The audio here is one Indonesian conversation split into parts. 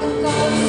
Engkau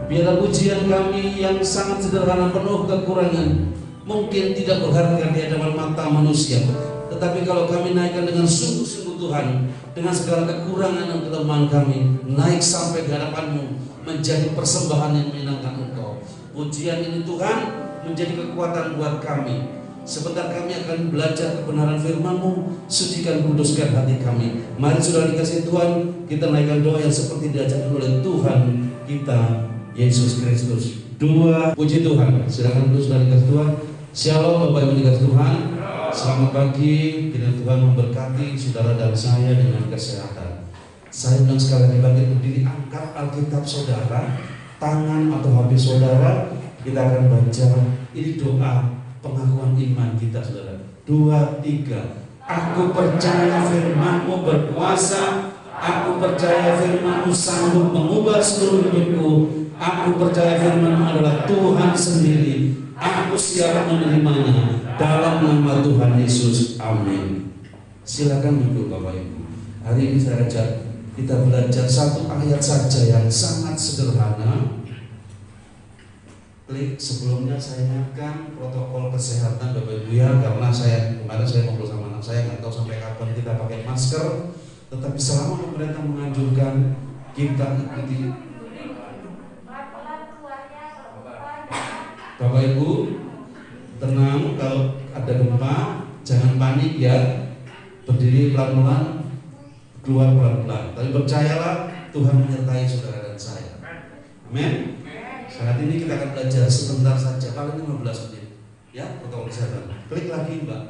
Biarlah pujian kami yang sangat sederhana, penuh kekurangan, mungkin tidak berharga di hadapan mata manusia, tetapi kalau kami naikkan dengan sungguh-sungguh Tuhan, dengan segala kekurangan dan kelemahan kami, naik sampai di hadapan-Mu, menjadi persembahan yang menyenangkan Engkau. Pujian ini Tuhan menjadi kekuatan buat kami. Sebentar kami akan belajar kebenaran firman-Mu, sucikan kuduskan hati kami. Mari saudara dikasih Tuhan, kita naikkan doa yang seperti diajarkan oleh Tuhan kita Yesus Kristus. Dua, puji Tuhan. Silakan dulu saudara dikasih Tuhan. Shalom Bapak Ibu dikasih Tuhan. Selamat pagi. Kiranya Tuhan memberkati saudara dan saya dengan kesehatan. Saya undang sekali lagi bangkit berdiri, angkat Alkitab saudara, tangan atau HP saudara. Kita akan baca ini doa pengakuan iman kita saudara. 2, 3. Aku percaya firman-Mu berkuasa. Aku percaya firman-Mu sanggup mengubah seluruh hidupku. Aku percaya firman-Mu adalah Tuhan sendiri. Aku siap menerimanya dalam nama Tuhan Yesus. Amin. Silakan duduk Bapak Ibu. Hari ini saya ajak kita belajar satu ayat saja yang sangat sederhana. Klik sebelumnya saya ingatkan protokol kesehatan Bapak Ibu ya, karena kemarin saya ngobrol sama anak saya, nggak tahu sampai kapan kita pakai masker, tetapi selama pemerintah menganjurkan kita ikuti. Bapak Ibu tenang, kalau ada gempa jangan panik ya, berdiri pelan-pelan, keluar pelan-pelan, tapi percayalah Tuhan menyertai saudara dan saya. Amin. Saat ini kita akan belajar sebentar saja, paling 15 menit ya, protokol kesehatan. Klik lagi Mbak,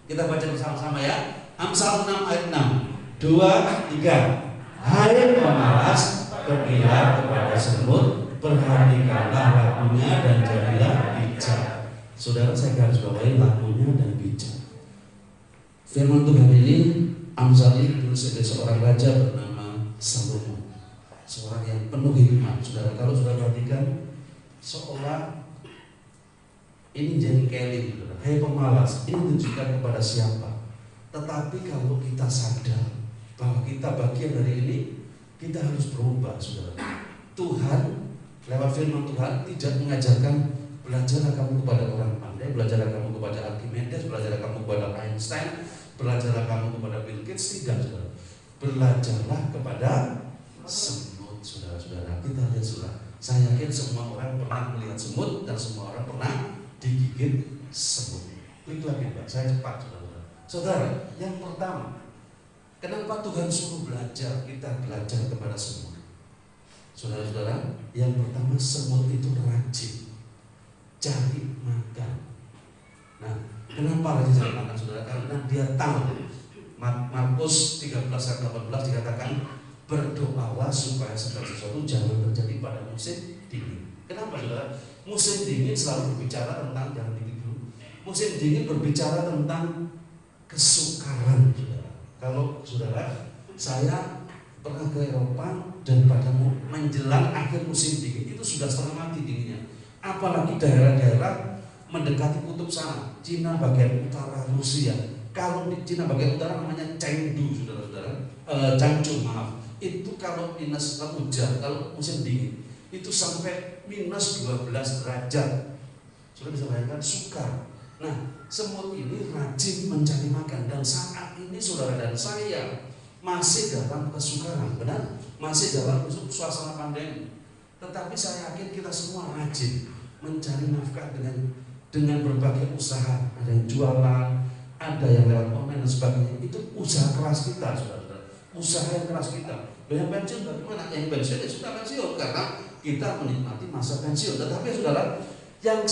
kita baca bersama-sama ya. Amsal 6 ayat 6. 2, 3. Hai pemalas, pergilah kepada semut, perhatikanlah lakunya dan jadilah bijak. Saudara, saya garis bawahi lakunya dan bijak. Firman Tuhan ini, Amsal ini ditulis oleh seorang raja bernama Salomo, seorang yang penuh hikmat. Saudara, kalau sudah perhatikan, seolah ini jadi kelim. Hai pemalas, ini ditujukan kepada siapa? Tetapi kalau kita sadar bahwa kita bagian dari ini, kita harus berubah, saudara. Tuhan lewat firman Tuhan tidak mengajarkan belajarlah kamu kepada orang pandai, belajarlah kamu kepada Archimedes, belajarlah kamu kepada Einstein, belajarlah kamu kepada Bill Gates. Tidak, saudara. Belajarlah kepada semut, saudara-saudara. Kita lihat saudara, saya yakin semua orang pernah melihat semut dan semua orang pernah digigit semut. Klik lagi Pak, saya cepat saudara. Saudara, yang pertama, kenapa Tuhan suruh belajar, kita belajar kepada semut? Saudara-saudara, yang pertama semut itu rajin cari makan. Nah, kenapa rajin cari makan saudara? Karena dia tahu. Markus 13 ayat 18 dikatakan, berdoalah supaya segala sesuatu jangan terjadi pada musim dingin. Kenapa saudara? Musim dingin selalu berbicara tentang, jangan dingin dulu. Musim dingin berbicara tentang kesukaran saudara. Kalau saudara, saya pernah ke Eropa dan pada menjelang akhir musim dingin itu sudah setengah mati dinginnya. Apalagi daerah-daerah mendekati kutub sana, Cina bagian utara, Rusia. Kalau di Cina bagian utara namanya Chengdu, saudara-saudara, Changchun maaf. Itu kalau minus hujan, kalau musim dingin itu sampai minus 12 derajat. Sudah bisa bayangkan, sukar. Nah, semut ini rajin mencari makan dan saat ini saudara dan saya masih dalam kesukaran, benar? Masih dalam suasana pandemi. Tetapi saya yakin kita semua rajin mencari nafkah dengan berbagai usaha. Ada yang jualan, ada yang lewat online dan sebagainya. Itu usaha keras kita, saudara. Usaha yang keras kita. Yang pensiun bagaimana? Yang pensiun ya sudah pensiun karena kita menikmati masa pensiun. Tetapi saudara, yang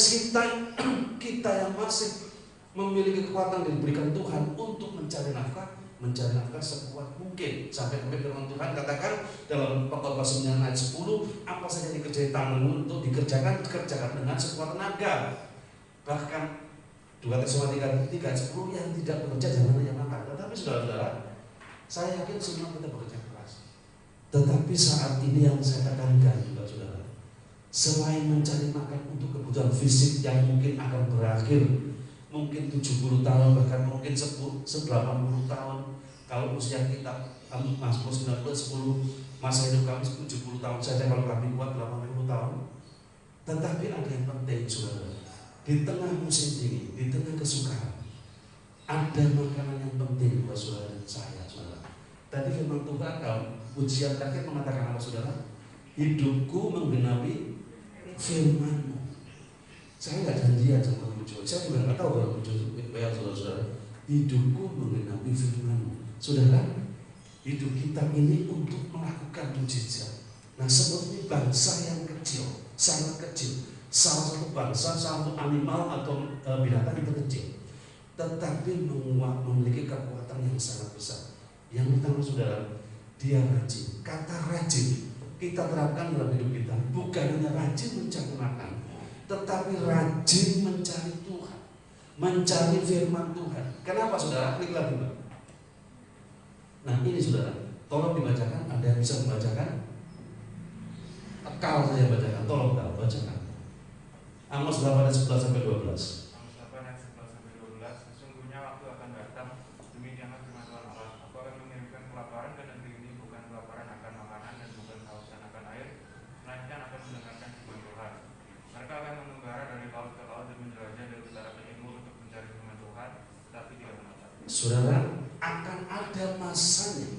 kita yang masih memiliki kekuatan yang diberikan Tuhan untuk mencari nafkah sekuat mungkin. Sampai firman Tuhan katakan dalam Pengkhotbah 9 ayat 10, apa saja dikerjakan tanganmu untuk dikerjakan dengan sekuat tenaga. Bahkan 2 Tesalonika 3 ayat 10, yang tidak bekerja jangan hanya makan. Tetapi saudara-saudara, saya yakin semua kita bekerja keras. Tetapi saat ini yang saya tekankan juga saudara, selain mencari makan untuk kebutuhan fisik yang mungkin akan berakhir, mungkin 70 tahun, bahkan mungkin 80 tahun. Kalau usia kita Mazmur 90 10 masa hidup kami 70 tahun saja, kalau kami kuat 80 tahun. Tetapi ada yang penting, saudara. Di tengah musim dingin, di tengah kesukaran, ada makanan yang penting buat saudara dan saya, saudara. Tadi firman Tuhan, ujian terakhir mengatakan apa, saudara? Hidupku menggenapi firman-Mu. Saya nggak janjian sama Mujo, saya juga nggak tahu kalau Mujo bayar, saudara-saudara. Hidupku menggenapi firman-Mu. Saudara, hidup kita ini untuk melakukan mujizat. Nah, seperti bangsa yang kecil, sangat kecil, salah satu bangsa, salah satu animal atau binatang itu kecil, tetapi memiliki kekuatan yang sangat besar. Yang pertama, saudara, dia rajin. Kata rajin kita terapkan dalam hidup kita, bukan hanya rajin mencari makan, tetapi rajin mencari Tuhan, mencari firman Tuhan. Kenapa, saudara? Klik lagi, Mbak. Nah, ini, saudara, tolong dibacakan. Ada yang bisa membacakan? Kalau saya bacakan, tolong bacakan. Amos 8 ayat 11 sampai 12. Amos 8 ayat 11 sampai 12. Sesungguhnya waktu akan datang, demikianlah firman Tuhan Allah. Aku akan mengirimkan kelaparan ke negeri ini, bukan kelaparan akan makanan dan bukan kehausan akan air, melainkan akan mendengarkan firman Tuhan. Mereka akan mengembara dari laut ke laut dan menjelajah dari utara ke timur untuk mencari firman Tuhan, tetapi tidak menemukan. Saudara, akan ada masanya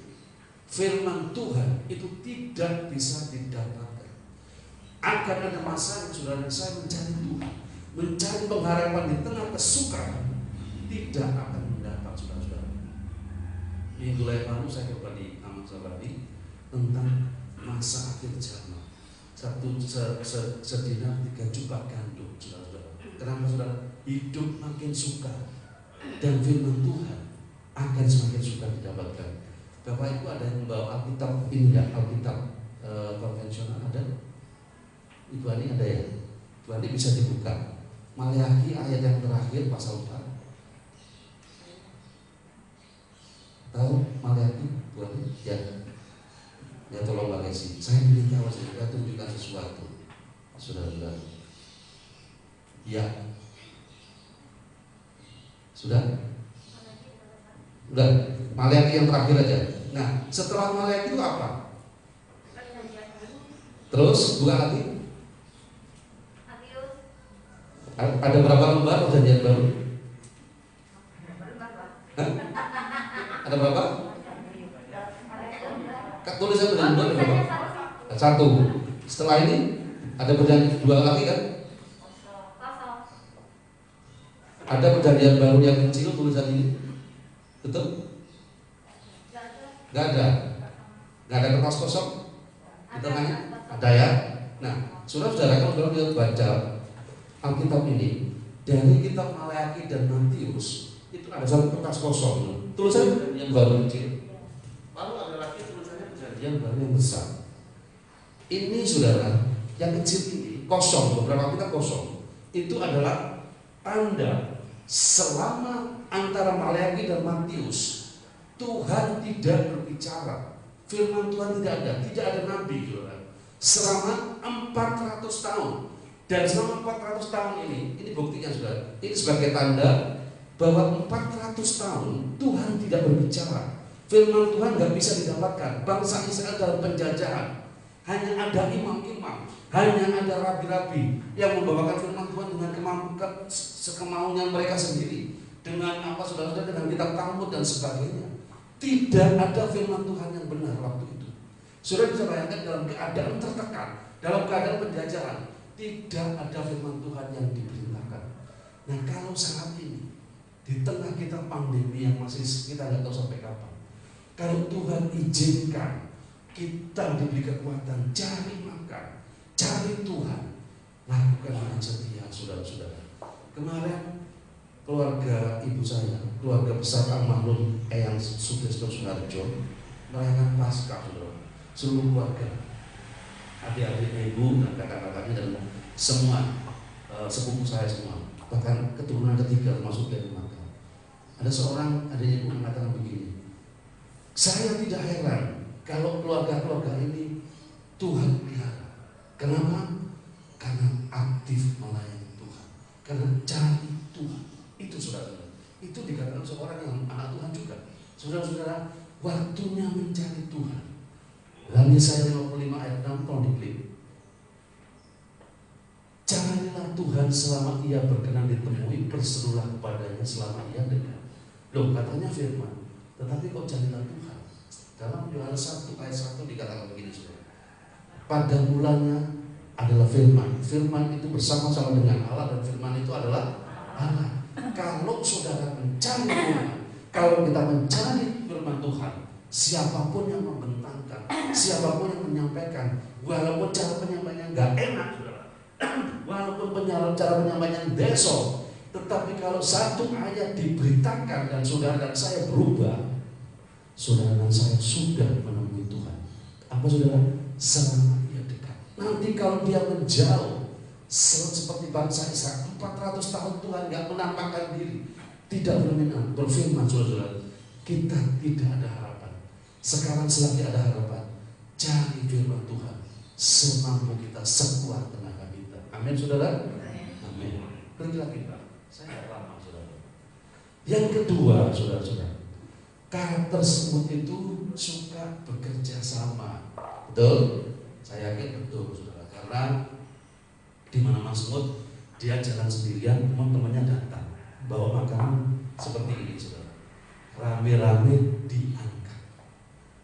firman Tuhan itu tidak bisa didapatkan. Akan ada masanya, saudara, saya mencari Tuhan, mencari pengharapan di tengah kesukaran, tidak akan mendapat, saudara-saudara. Minggu lalu saya berbagi sama saudari tentang masa akhir zaman. Satu sedina 3 jubah gandum, saudara-saudara. Kenapa, saudara? Hidup makin sukar dan firman Tuhan akan semakin sukar didapatkan. Bapak Ibu ada yang membawa Alkitab ini ya, Alkitab konvensional ada? Ibu Ani ada ya? Ibu Ani bisa dibuka Maleakhi ayat yang terakhir pasal 4. Tahu Maleakhi? Ibu Ani? Ya tolong Mbak Kesi. Saya ingin tahu, saya tunjukkan sesuatu, saudara-saudara. Ya. Sudah? Udah, Maleakhi yang terakhir aja. Nah, setelah Maleakhi itu apa? Terus buka lagi. Ada berapa lembar perjanjian baru? Hah? Ada berapa? Tulisan perjanjian baru ada berapa? 1. Setelah ini ada perjanjian 2 lagi kan? Ada perjanjian baru yang kecil tulisan ini? Betul? Gak ada. Gak ada kertas kosong di tengahnya? Ada ya? Nah, saudara-saudara, kalau saudara lihat baca Alkitab ini, dari kitab Maleakhi dan Matius itu ada satu kertas kosong, tulisan perjanjian baru kecil. Lalu ada lagi tulisannya perjanjian baru yang besar. Ini, saudara, yang kecil ini kosong, beberapa kitab kosong. Itu adalah tanda selama antara Maleakhi dan Matius Tuhan tidak berbicara, firman Tuhan tidak ada nabi, saudara, selama 400 tahun. Dan selama 400 tahun ini buktinya, saudara, ini sebagai tanda bahwa 400 tahun Tuhan tidak berbicara. Firman Tuhan nggak bisa didapatkan. Bangsa Israel dalam penjajahan, hanya ada imam-imam, hanya ada rabi-rabi yang membawakan firman Tuhan dengan sekemaunya mereka sendiri, dengan apa, saudara-saudara, dengan kitab Talmud dan sebagainya. Tidak ada firman Tuhan yang benar waktu itu. Saudara bisa bayangkan, dalam keadaan tertekan, dalam keadaan penjajahan, tidak ada firman Tuhan yang diberitakan. Nah, kalau saat ini di tengah kita pandemi yang masih kita nggak tahu sampai kapan, kalau Tuhan izinkan kita diberi kekuatan, cari makan, cari Tuhan, lakukan dengan setia, saudara-saudara. Kemarin keluarga ibu saya, keluarga besar almarhum Eyang Sutrisno Sunarjo merayakan Paskah, saudara. Seluruh keluarga, adik-adiknya ibu dan kakak-kakaknya dan semua sepupu saya semua, bahkan keturunan ketiga termasuk dari Maka. Ada seorang adiknya ibu mengatakan begini, saya tidak heran kalau keluarga-keluarga ini Tuhan pelihara. Kenapa? Karena aktif melayani Tuhan, karena cari Tuhan. Itu, saudara-saudara, itu dikatakan seorang yang anak Tuhan juga. Saudara-saudara, waktunya mencari Tuhan. Dan saya Tuhan selama ia berkenan ditemui, berserulah kepadanya selama ia dekat. Loh, katanya firman, tetapi kok jadilah Tuhan? Dalam Yohanes 1 ayat 1 dikatakan begini, saudara. Pada mulanya adalah firman. Firman itu bersama-sama dengan Allah, dan firman itu adalah Allah. Kalau saudara mencari firman, kalau kita mencari firman Tuhan, siapapun yang membentangkan, siapapun yang menyampaikan, walaupun cara penyampaiannya nggak enak, saudara, walaupun cara penyampaiannya besok, tetapi kalau satu ayat diberitakan dan saudara dan saya berubah, saudara dan saya sudah menemui Tuhan. Apa saudara? Selama ia dekat. Nanti kalau dia menjauh, seperti bangsa Israel, 400 tahun Tuhan nggak menampakkan diri, tidak berfirman, saudara, kita tidak ada harapan. Sekarang selagi ada harapan, cari firman Tuhan semampu kita, sekuat tenaga kita. Amin, saudara. Amin. Klik lagi, Pak. Saya nggak lama, saudara. Yang kedua, saudara-saudara, karakter semut itu suka bekerja sama. Betul? Saya yakin betul, saudara. Karena di mana semut, dia jalan sendirian, teman-temannya datang bawa makanan seperti ini, saudara. Rame-rame diangkat.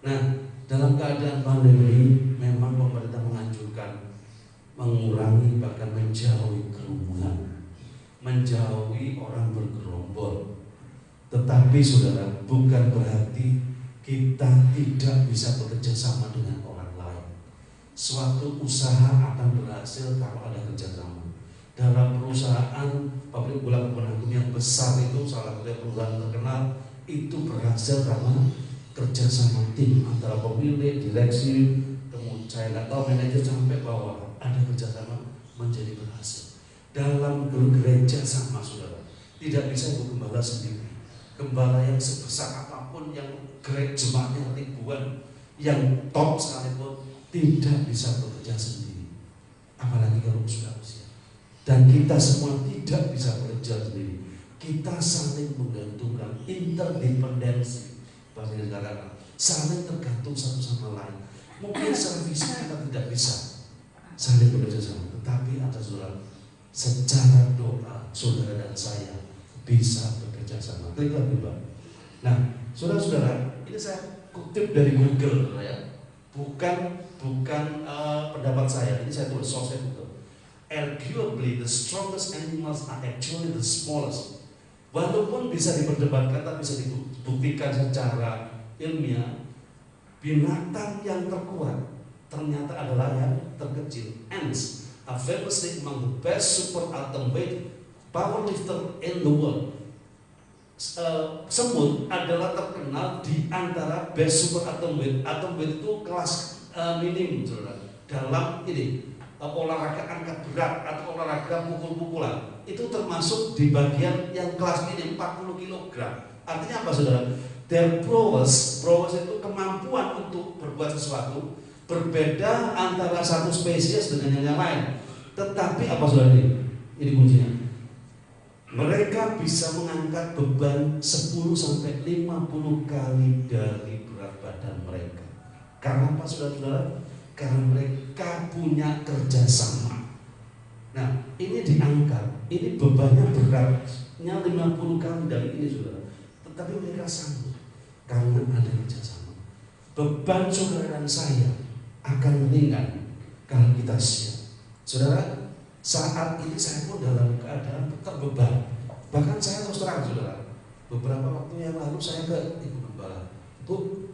Nah, dalam keadaan pandemi, memang pemerintah menganjurkan mengurangi bahkan menjauhi kerumunan, menjauhi orang bergerombol. Tetapi saudara, bukan berarti kita tidak bisa bekerja sama dengan orang lain. Suatu usaha akan berhasil kalau ada kerjasama. Dalam perusahaan pabrik bola Kemenangun yang besar itu, salah satu perusahaan terkenal, itu berhasil karena kerjasama tim antara pemilik, direksi, kemudian saya nggak tahu manajer sampai bawah, ada kerjasama menjadi berhasil. Dalam gereja sama, saudara, tidak bisa ibu gembala sendiri. Gembala yang sebesar apapun, yang jemaatnya ribuan, yang top sekalipun, tidak bisa bekerja sendiri. Apalagi kalau sudah usia. Dan kita semua tidak bisa bekerja sendiri. Kita saling menggantungkan, interdependensi, bahasa dikatakan, saling tergantung satu sama lain. Mungkin secara fisik kita tidak bisa saling bekerja sama, tetapi ada saudara, secara doa saudara dan saya bisa bekerja sama. Klik lagi, Pak. Nah, saudara-saudara, ini saya kutip dari Google, ya. Bukan pendapat saya. Ini saya tulis source itu. Arguably, the strongest animals are actually the smallest. Walaupun bisa diperdebatkan, tapi bisa dibuktikan secara ilmiah, binatang yang terkuat ternyata adalah yang terkecil. Ants are famously among the best super atom-weight powerlifter in the world. Semut adalah terkenal di antara best super atom-weight. Atom-weight itu kelas minim, saudara. Dalam ini olahraga angkat berat atau olahraga pukul-pukulan, itu termasuk di bagian yang kelas minim 40 kg. Artinya apa, saudara? Their prowess itu kemampuan untuk berbuat sesuatu berbeda antara satu spesies dengan yang lain. Tetapi apa, saudara, ini kuncinya. Mereka bisa mengangkat beban 10-50 kali dari berat badan mereka. Karena apa, saudara-saudara? Karena mereka punya kerjasama. Nah, ini diangkat, ini bebannya beratnya 50 kali dari ini, saudara. Tetapi mereka sanggup karena ada kerjasama. Beban saudara dan saya akan ringan kalau kita siap. Saudara, saat ini saya pun dalam keadaan terbeban. Bahkan saya terus terang, saudara, beberapa waktu yang lalu saya ke ibu gembala, Bu,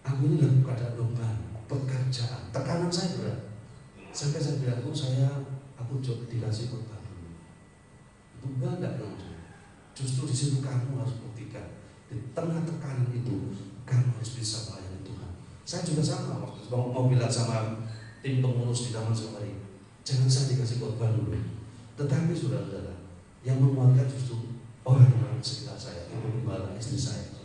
aku ini dalam keadaan beban, pekerjaan, tekanan saya berat. Sampai saya bilang, Bu, aku dikasih korban dulu. Ibu enggak langsung. Justru di situ kamu harus buktikan, di tengah tekanan itu kamu harus bisa melayani Tuhan. Saya juga sama waktu itu mau bilang sama tim pengurus di Taman Safari, jangan saya dikasih korban dulu. Tetapi saudara-saudara, yang menguatkan justru orang-orang sekitar saya, ibu gembala, istri saya.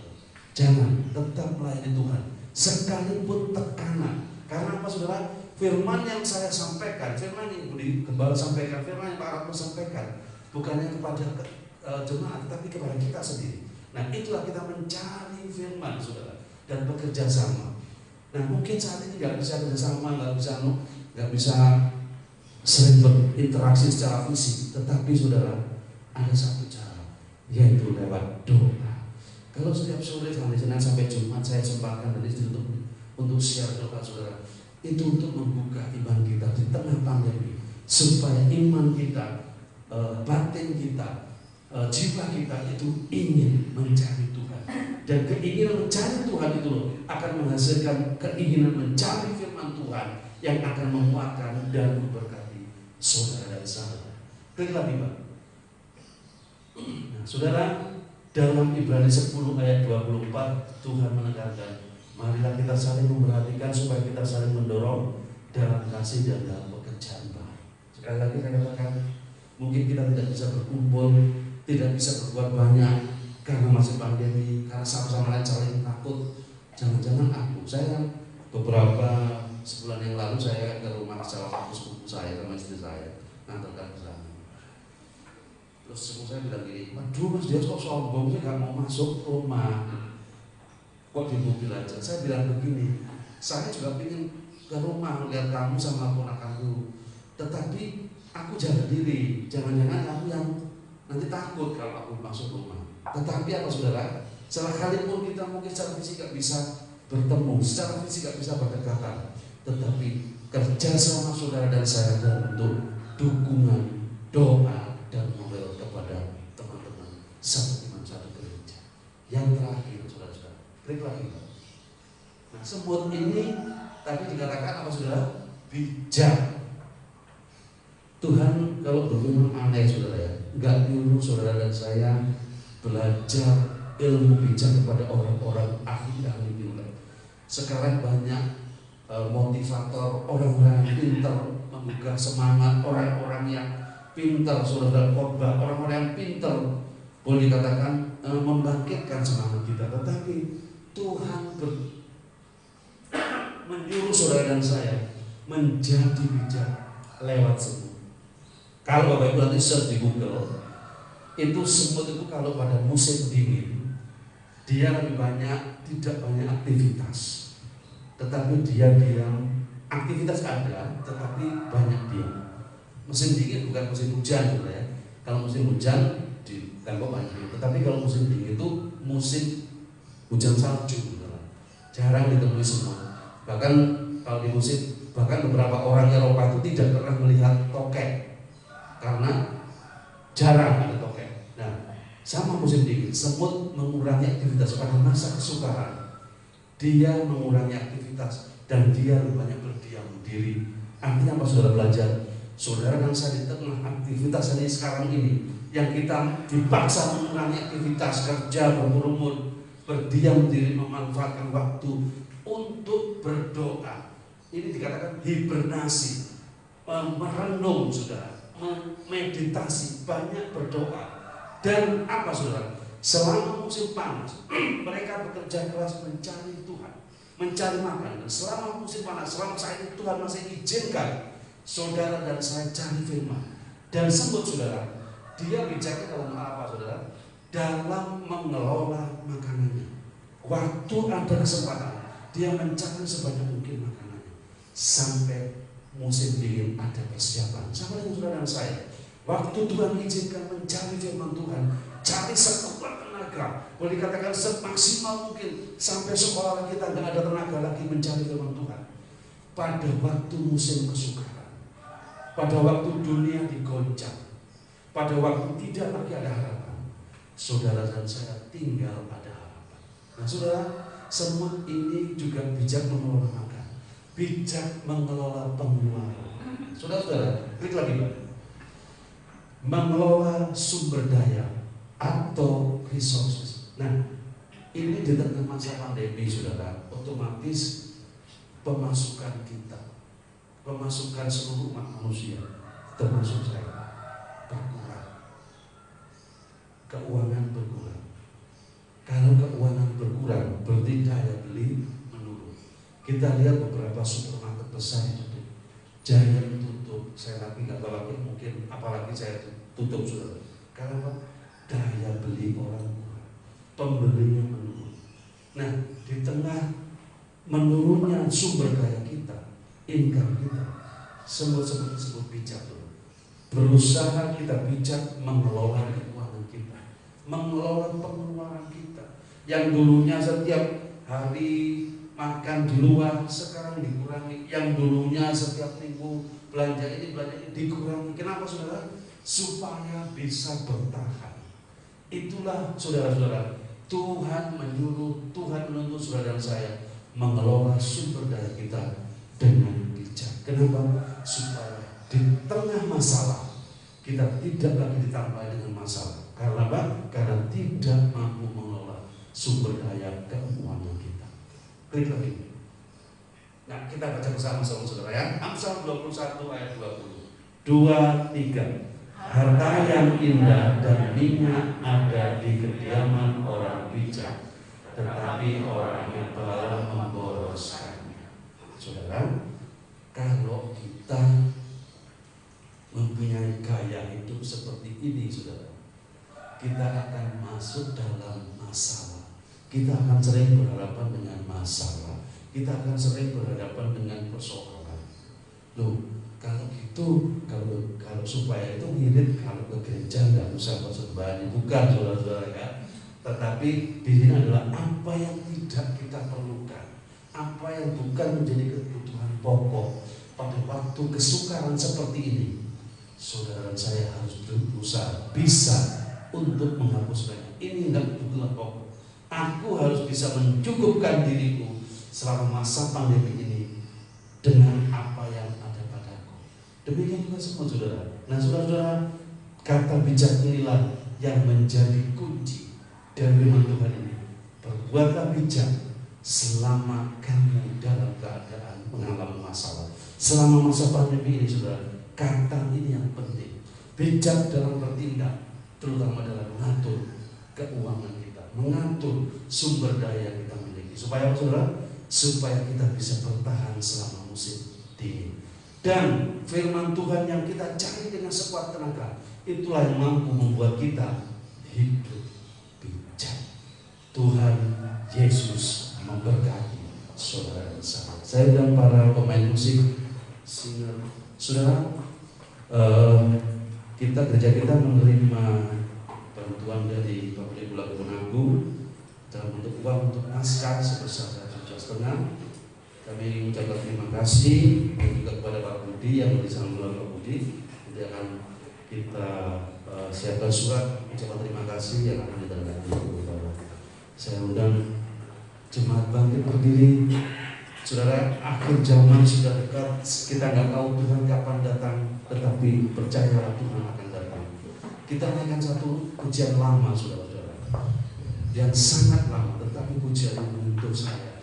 Jangan, tetap melayani Tuhan sekalipun tekanan. Karena apa, saudara? Firman yang saya sampaikan, firman yang Ibu Gembala sampaikan, firman yang Pak Ratmo sampaikan, bukannya kepada jemaat, tetapi kepada kita sendiri. Nah, itulah kita mencari firman, saudara, dan bekerja sama. Nah, mungkin saat ini nggak bisa bekerja sama, nggak bisa sering berinteraksi secara fisik, tetapi saudara, ada satu cara, yaitu lewat doa. Kalau setiap sore dari Senin sampai Jumat saya sempatkan dari istri untuk share doa saudara, itu untuk membuka iman kita di tengah pandemi, supaya iman kita, batin kita, jiwa kita itu ingin mencari Tuhan. Dan keinginan mencari Tuhan itu akan menghasilkan keinginan mencari firman Tuhan yang akan menguatkan dan memberkati saudara dan saudara. Klik lagi Pak. Nah, saudara, dalam Ibrani 10 ayat 24 Tuhan menekankan, marilah kita saling memperhatikan supaya kita saling mendorong dalam kasih dan dalam pekerjaan baik. Sekali lagi saya katakan, mungkin kita tidak bisa berkumpul, tidak bisa berbuat banyak karena masih pandemi, karena sama-sama lain saling takut. Jangan-jangan saya beberapa sebulan yang lalu saya ke rumah salah satu sepupu saya sama istri saya, ngantarkan ke sana. Terus sepupu saya bilang gini, waduh Mas Dias kok sombong sih gak mau masuk rumah, kok di mobil aja. Saya bilang begini, saya juga ingin ke rumah lihat kamu sama ponakanku, tetapi aku jaga diri, jangan-jangan kamu yang nanti takut kalau aku masuk rumah. Tetapi apa saudara, sekalipun kita mungkin secara fisik gak bisa bertemu, secara fisik gak bisa berdekatan, tetapi kerja sama saudara dan saya adalah untuk dukungan, doa, dan moral kepada teman-teman satu iman satu gereja. Yang terakhir saudara-saudara, klik lagi. Nah, semut ini tadi dikatakan apa saudara? Bijak. Tuhan kalau berfirman aneh saudara ya, nggak nyuruh saudara dan saya belajar ilmu bijak kepada orang-orang ahli-ahli pintar. Sekarang banyak motivator, orang-orang yang pintar menggugah semangat, orang-orang yang pintar saudara khotbah, orang-orang yang pintar boleh dikatakan membangkitkan semangat kita. Tetapi Tuhan menyuruh saudara dan saya menjadi bijak lewat semut. Kalau Bapak Ibu nanti search di Google, itu semut itu kalau pada musim dingin dia lebih banyak, tidak banyak aktivitas, tetapi dia diam. Aktivitas ada, tetapi banyak diam. Musim dingin bukan musim hujan ya. Kalau musim hujan di tembok banyak, tetapi kalau musim dingin itu musim hujan salju, jarang ditemui semut. Bahkan kalau di musim, bahkan beberapa orang Eropa itu tidak pernah melihat tokek karena jarang ada tokek. Nah, sama musim dingin, semut mengurangi aktivitas pada masa kesukaran. Dia mengurangi aktivitas dan dia lebih banyak berdiam diri. Artinya apa saudara belajar? Saudara dan saya di tengah aktivitas ini sekarang ini, yang kita dipaksa mengurangi aktivitas kerja, berkerumun, berdiam diri, memanfaatkan waktu untuk berdoa. Ini dikatakan hibernasi, merenung saudara, meditasi, banyak berdoa. Dan apa saudara? Selama musim panas mereka bekerja keras mencari Tuhan, mencari makan. Dan selama musim panas, selama saat itu Tuhan masih izinkan saudara dan saya cari firman. Dan semut saudara, dia bijaknya dalam apa saudara? Dalam mengelola makanannya. Waktu ada kesempatan, dia mencari sebanyak mungkin makanannya sampai musim dingin ada persiapan. Sama dengan saudara dan saya, waktu Tuhan izinkan mencari firman Tuhan, cari sekuat tenaga, boleh dikatakan semaksimal mungkin, sampai sekolah kita nggak ada tenaga lagi mencari firman Tuhan. Pada waktu musim kesukaran, pada waktu dunia digoncang, pada waktu tidak lagi ada harapan, saudara dan saya tinggal ada harapan. Nah saudara, semut ini juga bijak mengelola makan, bijak mengelola pengeluaran. Saudara-saudara, klik lagi Pak. Mengelola sumber daya atau resources. Nah, ini di tengah masa pandemi saudara, otomatis pemasukan kita, pemasukan seluruh umat manusia, termasuk saya, berkurang. Keuangan berkurang. Kalau keuangan berkurang, berarti daya beli menurun. Kita lihat beberapa supermarket besar tutup, Giant tutup, saya lagi nggak tahu lagi, mungkin apalagi saya tutup saudara. Karena daya beli orang kurang, pembelinya menurun. Nah, di tengah menurunnya sumber daya kita, income kita, Semua seperti disebut bijak loh. Berusaha kita bijak mengelola keuangan kita, mengelola pengeluaran kita. Yang dulunya setiap hari makan di luar sekarang dikurangi. Yang dulunya setiap minggu belanja ini dikurangi. Kenapa saudara? Supaya bisa bertahan. Itulah saudara-saudara, Tuhan menyuruh, Tuhan menuntut saudara dan saya mengelola sumber daya kita dengan bijak. Kenapa? Supaya di tengah masalah kita tidak lagi ditambah dengan masalah. Karena apa? Karena tidak mampu mengelola sumber daya keuangan kita. Klik lagi. Nah, kita baca bersama-sama saudara ya. Amsal 21 ayat 20. 2, 3. Harta yang indah dan minyak ada di kediaman orang bijak, tetapi orang yang malah memboroskannya. Saudara, kalau kita mempunyai gaya hidup seperti ini, saudara, kita akan masuk dalam masalah. Kita akan sering berhadapan dengan masalah. Kita akan sering berhadapan dengan persoalan. Loh, kalau gitu, kalau supaya itu mirip kalau ke gereja nggak usah persembahan, bukan saudara-saudara ya. Tetapi di sini adalah apa yang tidak kita perlukan, apa yang bukan menjadi kebutuhan pokok pada waktu kesukaran seperti ini. Saudara dan saya harus berusaha bisa untuk menghapuskannya. Ini tidak kebutuhan pokok. Aku harus bisa mencukupkan diriku selama masa pandemi ini dengan apa yang ada padaku. Demikian juga semua saudara. Nah saudara-saudara, kata bijak inilah yang menjadi kunci dari firman Tuhan ini. Berbuatlah bijak selama kamu dalam keadaan mengalami masalah. Selama masa pandemi ini saudara, kata ini yang penting. Bijak dalam bertindak, terutama dalam mengatur keuangan kita, mengatur sumber daya yang kita miliki. Supaya apa saudara? Supaya kita bisa bertahan selama musim dingin. Dan firman Tuhan yang kita cari dengan sekuat tenaga, itulah yang mampu membuat kita hidup bijak. Tuhan Yesus memberkati saudara dan saya. Saya dan para pemain musik, singer, saudara, gereja kita menerima bantuan dari Bapak Ibu Lagu Mengaku dalam bentuk uang untuk naskah sebesar 1,5 juta. Kami mengucapkan terima kasih juga kepada Pak Budi yang bersama Pak Budi. Nanti akan kita siapkan surat ucapan terima kasih yang akan ditandatangani. Saya undang jemaat bangkit berdiri. Saudara, akhir zaman sudah dekat. Kita nggak tahu Tuhan kapan datang, tetapi percayalah Tuhan akan datang. Kita naikkan satu pujian lama, saudara-saudara, yang sangat lama, tetapi pujian ini untuk saya.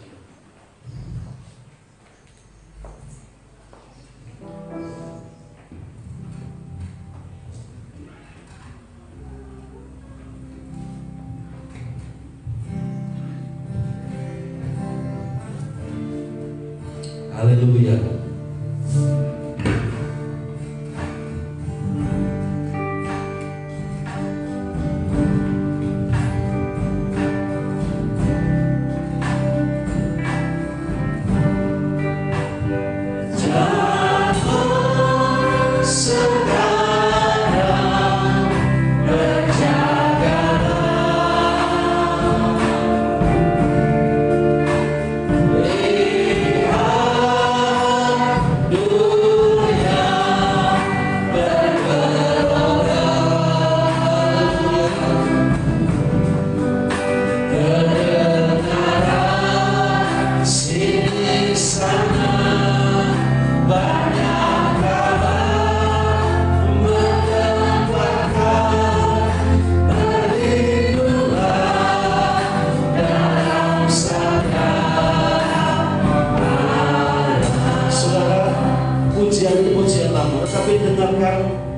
Haleluya.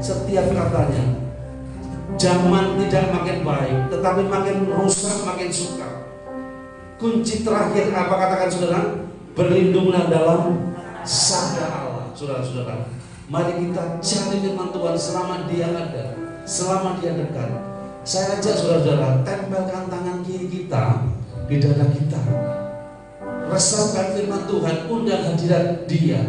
Setiap katanya, zaman tidak makin baik, tetapi makin rusak, makin suka. Kunci terakhir apa katakan saudara? Berlindunglah dalam sabda Allah. Saudara-saudara, mari kita cari firman Tuhan selama Dia ada, selama Dia dekat. Saya ajak saudara-saudara, tempelkan tangan kiri kita di dada kita. Resapi firman Tuhan, undang hadirat Dia.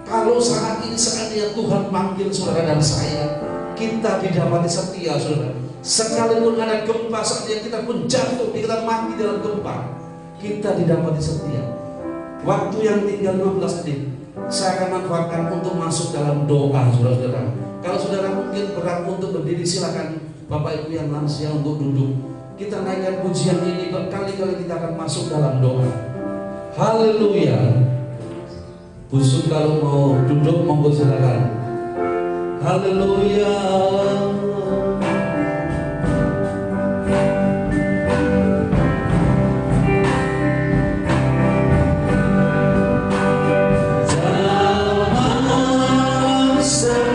Kalau saat ini seandainya Tuhan panggil saudara dan saya, kita didapati setia, saudara. Sekalipun ada gempa, seandainya kita pun jatuh, kita mati dalam gempa, kita didapati setia. Waktu yang tinggal 15 menit, saya akan manfaatkan untuk masuk dalam doa, saudara-saudara. Kalau saudara mungkin berat untuk berdiri, silakan Bapak Ibu yang lansia untuk duduk. Kita naikkan pujian ini, berkali-kali kita akan masuk dalam doa. Haleluya. Busuk kalau mau duduk, monggo silakan. Haleluya. Zaman